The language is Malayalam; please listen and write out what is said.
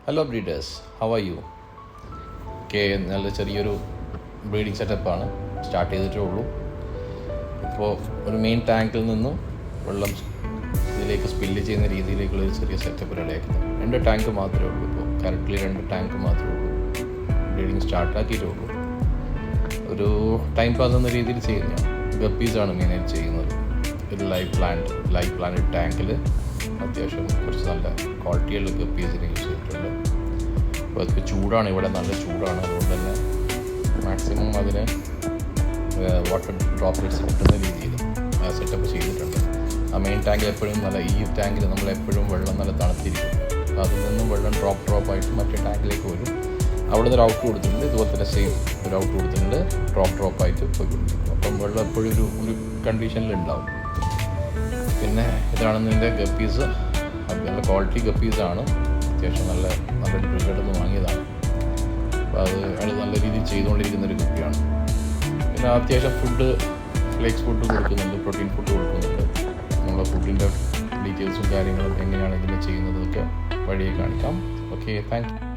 Hello breeders, how are you? Okay, നല്ല ചെറിയൊരു ബ്രീഡിങ് സെറ്റപ്പാണ് സ്റ്റാർട്ട് ചെയ്തിട്ടേ ഉള്ളൂ. ഇപ്പോൾ ഒരു മെയിൻ ടാങ്കിൽ നിന്നും വെള്ളം ഇതിലേക്ക് സ്പില്ല് ചെയ്യുന്ന രീതിയിലേക്കുള്ള ഒരു ചെറിയ സെറ്റപ്പ് റെഡിയാക്കുന്നത്. 2 ടാങ്ക് മാത്രമേ ഉള്ളൂ. ഇപ്പോൾ കറക്റ്റ്ലി 2 ടാങ്ക് മാത്രമേ ഉള്ളൂ. ബ്രീഡിങ് സ്റ്റാർട്ടാക്കിയിട്ടേ ഉള്ളൂ. ഒരു ടൈം പാസ് എന്ന രീതിയിൽ ചെയ്യുന്ന ഗപ്പീസാണ് മെയിനായിട്ട് ചെയ്യുന്നത്. ഒരു ലൈവ് പ്ലാന്റ് ടാങ്കിൽ അത്യാവശ്യം കുറച്ച് നല്ല ക്വാളിറ്റിയുള്ള ഗപ്പീസിനെ യൂസ് ചെയ്തിട്ടുണ്ട്. അപ്പോൾ അതൊക്കെ ചൂടാണ്, ഇവിടെ നല്ല ചൂടാണ്. അതുകൊണ്ട് തന്നെ മാക്സിമം അതിന് വാട്ടർ ഡ്രോപ്ലെറ്റ്സ് കിട്ടുന്ന രീതിയിൽ സെറ്റപ്പ് ചെയ്തിട്ടുണ്ട്. ആ മെയിൻ ടാങ്കിൽ എപ്പോഴും ഈ ടാങ്കിൽ നമ്മളെപ്പോഴും വെള്ളം നല്ല തണുത്തിരിക്കും. അപ്പോൾ അതിൽ നിന്നും വെള്ളം ഡ്രോപ്പായിട്ട് മറ്റേ ടാങ്കിലേക്ക് വരും. അവിടെ നിന്ന് ഒരു ഔട്ട് കൊടുത്തിട്ടുണ്ട്. ഇതുപോലെ തന്നെ സെയിം ഒരു ഔട്ട് കൊടുത്തിട്ടുണ്ട്. ഡ്രോപ്പായിട്ട് പോയിക്കൊണ്ടിരിക്കും. അപ്പം വെള്ളം എപ്പോഴും ഒരു കണ്ടീഷനിലുണ്ടാവും. പിന്നെ ഇതാണ് ഇതിൻ്റെ ഗപ്പീസ്. നല്ല ക്വാളിറ്റി ഗപ്പീസാണ്. അത്യാവശ്യം നല്ലൊരു ബ്രിഗേഡിൽ നിന്ന് വാങ്ങിയതാണ്. അപ്പോൾ അത് നല്ല രീതിയിൽ ചെയ്തുകൊണ്ടിരിക്കുന്നൊരു ഗപ്പിയാണ്. പിന്നെ അത്യാവശ്യം ഫ്ലേക്സ് ഫുഡ് കൊടുക്കുന്നുണ്ട്, പ്രോട്ടീൻ ഫുഡ് കൊടുക്കുന്നുണ്ട്. നമ്മുടെ ഫുഡിൻ്റെ ഡീറ്റെയിൽസും കാര്യങ്ങളും എങ്ങനെയാണ് ഇതിനെ ചെയ്യുന്നതൊക്കെ വഴിയെ കാണിക്കാം. Okay, thank you.